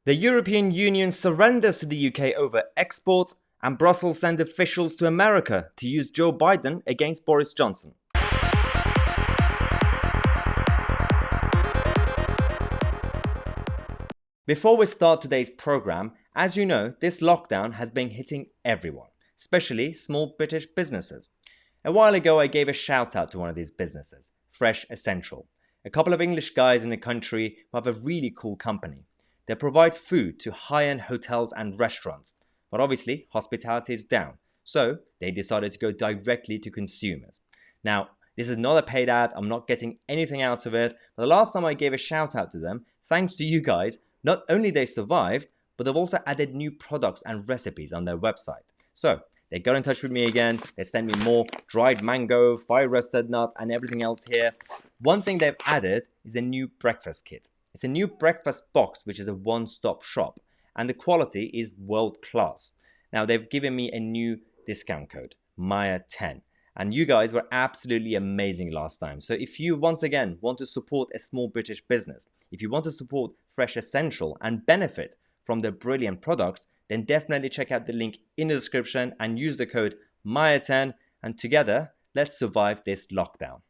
The European Union surrenders to the UK over exports, and Brussels send officials to America to use Joe Biden against Boris Johnson. Before we start today's program, as you know, this lockdown has been hitting everyone, especially small British businesses. A while ago, I gave a shout out to one of these businesses, Fresh Essential, a couple of English guys in the country who have a really cool company. They provide food to high-end hotels and restaurants, but obviously hospitality is down, so they decided to go directly to consumers. Now, this is not a paid ad, I'm not getting anything out of it, but the last time I gave a shout out to them, thanks to you guys, not only they survived, but they've also added new products and recipes on their website. So, they got in touch with me again, they sent me more dried mango, fire-roasted nut, and everything else here. One thing they've added is a new breakfast kit. It's a new breakfast box, which is a one-stop shop, and the quality is world-class. Now, they've given me a new discount code, Maya10, and you guys were absolutely amazing last time. So if you, once again, want to support a small British business, if you want to support Fresh Essential and benefit from their brilliant products, then definitely check out the link in the description and use the code Maya10, and together, let's survive this lockdown.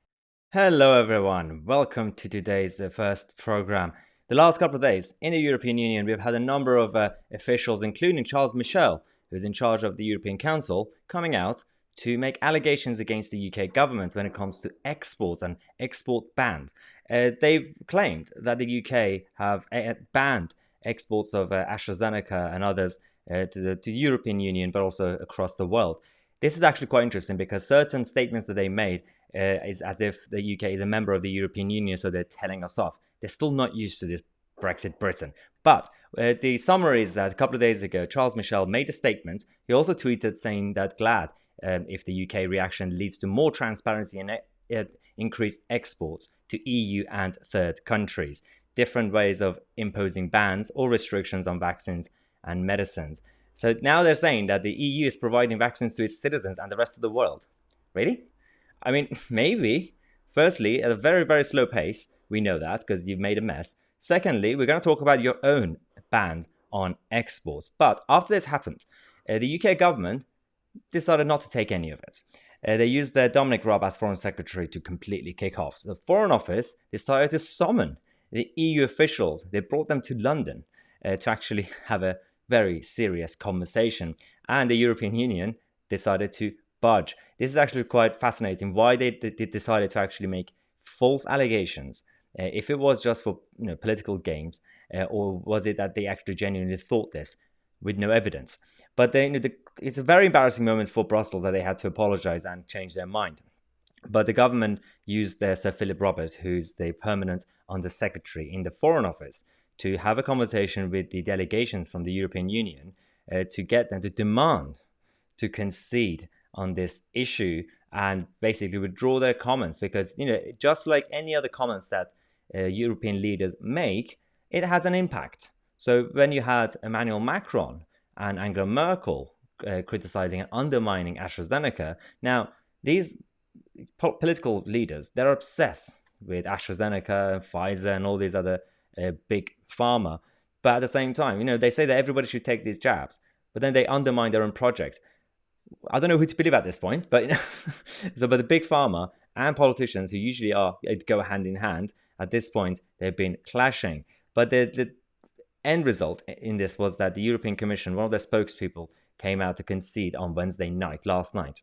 Hello everyone, welcome to today's first program. The last couple of days in the European Union, we've had a number of officials, including Charles Michel, who's in charge of the European Council, coming out to make allegations against the UK government when it comes to exports and export bans. They've claimed that the UK have banned exports of AstraZeneca and others to the European Union, but also across the world. This is actually quite interesting because certain statements that they made is as if the UK is a member of the European Union, so they're telling us off. They're still not used to this Brexit Britain. But the summary is that a couple of days ago, Charles Michel made a statement. He also tweeted saying that glad if the UK reaction leads to more transparency and increased exports to EU and third countries. Different ways of imposing bans or restrictions on vaccines and medicines. So now they're saying that the EU is providing vaccines to its citizens and the rest of the world. Really? I mean, maybe. Firstly, at a very, very slow pace. We know that because you've made a mess. Secondly, we're going to talk about your own ban on exports. But after this happened, the UK government decided not to take any of it. They used their Dominic Raab as Foreign Secretary to completely kick off. The Foreign Office decided to summon the EU officials. They brought them to London to actually have a very serious conversation. And the European Union decided to budge. This is actually quite fascinating why they decided to actually make false allegations. If it was just for political games, or was it that they actually genuinely thought this with no evidence? But it's a very embarrassing moment for Brussels that they had to apologize and change their mind. But the government used their Sir Philip Robert, who's the permanent Undersecretary in the Foreign Office, to have a conversation with the delegations from the European Union to get them to demand to concede on this issue and basically withdraw their comments, because just like any other comments that European leaders make, it has an impact. So when you had Emmanuel Macron and Angela Merkel criticizing and undermining AstraZeneca, now these political leaders, they're obsessed with AstraZeneca and Pfizer and all these other big pharma. But at the same time, they say that everybody should take these jabs, but then they undermine their own projects. I don't know who to believe at this point, but but the big pharma and politicians, who usually go hand in hand, at this point they've been clashing. But the end result in this was that the European Commission, one of their spokespeople, came out to concede on Wednesday night, last night,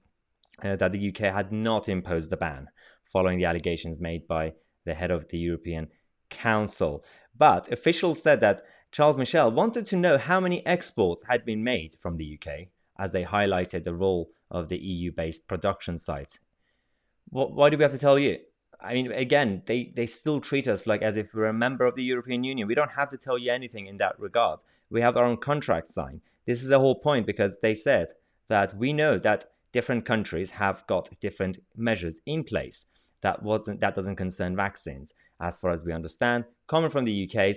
that the UK had not imposed the ban, following the allegations made by the head of the European Council. But officials said that Charles Michel wanted to know how many exports had been made from the UK, as they highlighted the role of the EU-based production sites. Why do we have to tell you? I mean, again, they still treat us like as if we're a member of the European Union. We don't have to tell you anything in that regard. We have our own contract signed. This is the whole point, because they said that we know that different countries have got different measures in place. That doesn't concern vaccines, as far as we understand. Coming from the UK,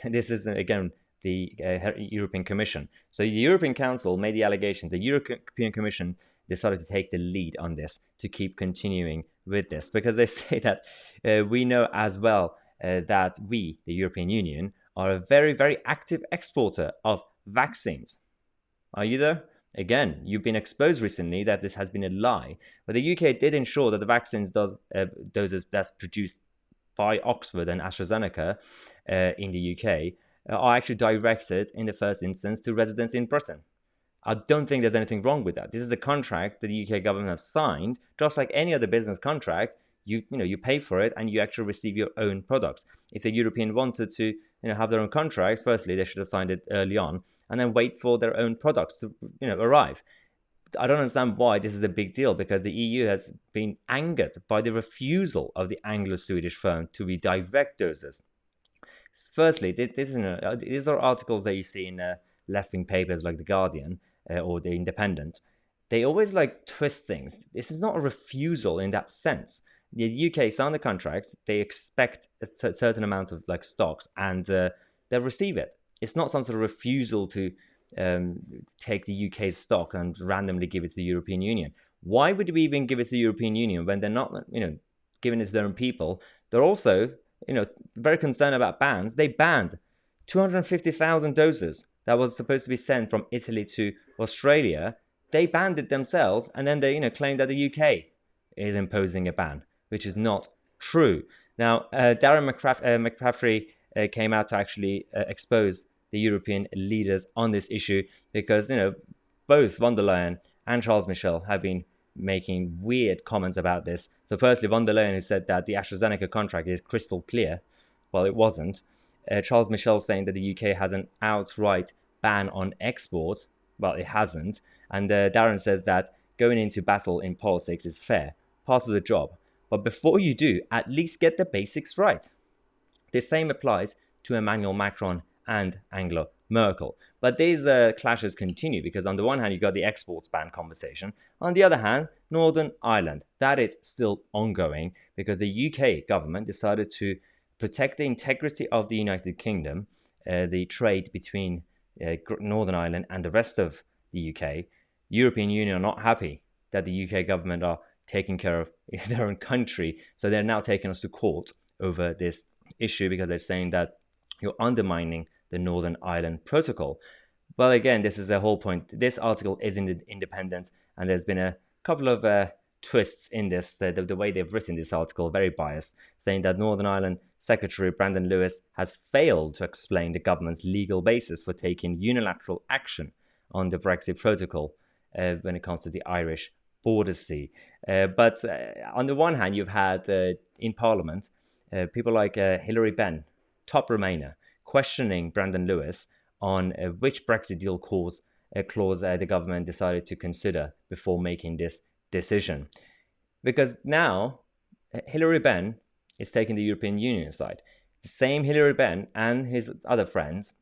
this is, again, the European Commission. So the European Council made the allegation. The European Commission decided to take the lead on this, to keep continuing with this, because they say that we know as well that we, the European Union, are a very, very active exporter of vaccines. Are you there? Again, you've been exposed recently that this has been a lie. But the UK did ensure that the vaccines doses that's produced by Oxford and AstraZeneca in the UK are actually directed in the first instance to residents in Britain. I don't think there's anything wrong with that. This is a contract that the UK government have signed, just like any other business contract. You pay for it and you actually receive your own products. If the European wanted to have their own contracts, firstly they should have signed it early on and then wait for their own products to arrive. I don't understand why this is a big deal, because the EU has been angered by the refusal of the Anglo-Swedish firm to redirect doses. Firstly, these are articles that you see in left-wing papers like The Guardian or The Independent. They always twist things. This is not a refusal in that sense. The UK signed the contract. They expect a certain amount of stocks, and they'll receive it. It's not some sort of refusal to take the UK's stock and randomly give it to the European Union. Why would we even give it to the European Union when they're not, giving it to their own people? They're also, very concerned about bans. They banned 250,000 doses that was supposed to be sent from Italy to Australia. They banned it themselves, and then they, claim that the UK is imposing a ban, which is not true. Now, Darren McCaffrey came out to actually expose the European leaders on this issue, because both von der Leyen and Charles Michel have been making weird comments about this. So firstly, von der Leyen, who said that the AstraZeneca contract is crystal clear. Well, it wasn't. Charles Michel saying that the UK has an outright ban on export. Well, it hasn't. And Darren says that going into battle in politics is fair, part of the job. But before you do, at least get the basics right. The same applies to Emmanuel Macron and Angela Merkel. But these clashes continue, because on the one hand, you've got the exports ban conversation. On the other hand, Northern Ireland, that is still ongoing, because the UK government decided to protect the integrity of the United Kingdom, the trade between Northern Ireland and the rest of the UK. European Union are not happy that the UK government are taking care of their own country. So they're now taking us to court over this issue, because they're saying that you're undermining the Northern Ireland Protocol. Well, again, this is the whole point. This article is in the Independent, and there's been a couple of twists in this. The way they've written this article, very biased, saying that Northern Ireland Secretary Brandon Lewis has failed to explain the government's legal basis for taking unilateral action on the Brexit Protocol when it comes to the Irish border sea. But on the one hand, you've had in Parliament people like Hilary Benn, top Remainer, questioning Brandon Lewis on which Brexit deal clause the government decided to consider before making this decision. Because now Hilary Benn is taking the European Union side. The same Hilary Benn and his other friends,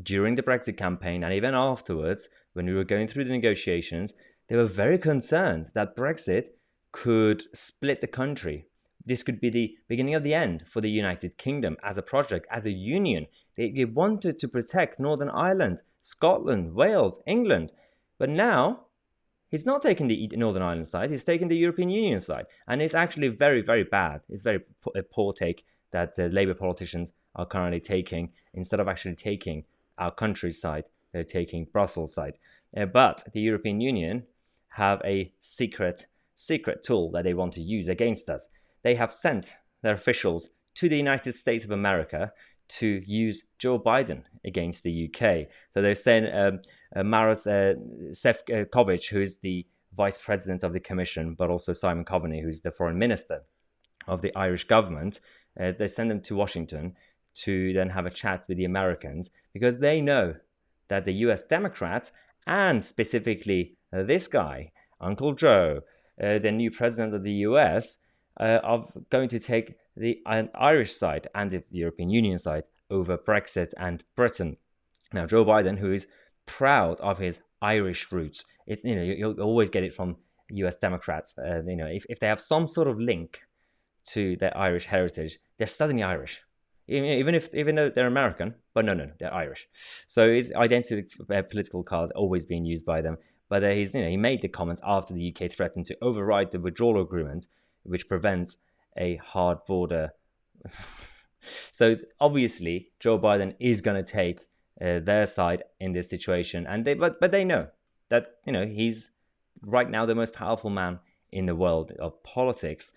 during the Brexit campaign and even afterwards, when we were going through the negotiations, they were very concerned that Brexit could split the country. This could be the beginning of the end for the United Kingdom as a project, as a union. They wanted to protect Northern Ireland, Scotland, Wales, England. But now, he's not taking the Northern Ireland side, he's taking the European Union side. And it's actually very, very bad. It's very poor take that Labour politicians are currently taking. Instead of actually taking our country's side, they're taking Brussels' side. But the European Union have a secret tool that they want to use against us. They have sent their officials to the United States of America to use Joe Biden against the UK. So they're saying Maros Sefcovic, who is the vice president of the commission, but also Simon Coveney, who's the foreign minister of the Irish government, they send them to Washington to then have a chat with the Americans, because they know that the US Democrats, and specifically this guy, Uncle Joe, the new president of the US, are going to take the Irish side and the European Union side over Brexit and Britain. Now, Joe Biden, who is proud of his Irish roots, it's you'll always get it from US Democrats. If they have some sort of link to their Irish heritage, they're suddenly Irish, even though they're American. But no, they're Irish. So his identity political card always being used by them. But he made the comments after the UK threatened to override the withdrawal agreement, which prevents a hard border So obviously, Joe Biden is going to take their side in this situation, and but they know that he's right now the most powerful man in the world of politics.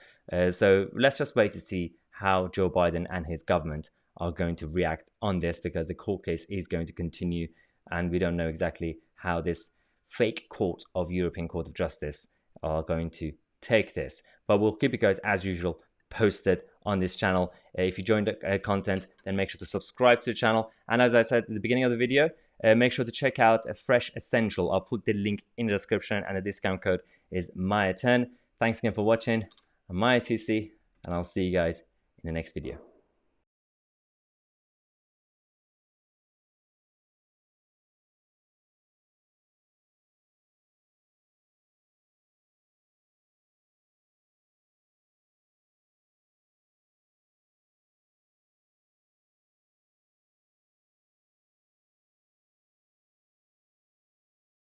So let's just wait to see how Joe Biden and his government are going to react on this, because the court case is going to continue, and we don't know exactly how this fake court of European Court of Justice are going to take this. But we'll keep you guys, as usual, posted on this channel. If you joined the content, then make sure to subscribe to the channel. And as I said at the beginning of the video, make sure to check out a Fresh Essential. I'll put the link in the description, and the discount code is Maya10. Thanks again for watching. I'm Maya Tousi, and I'll see you guys in the next video.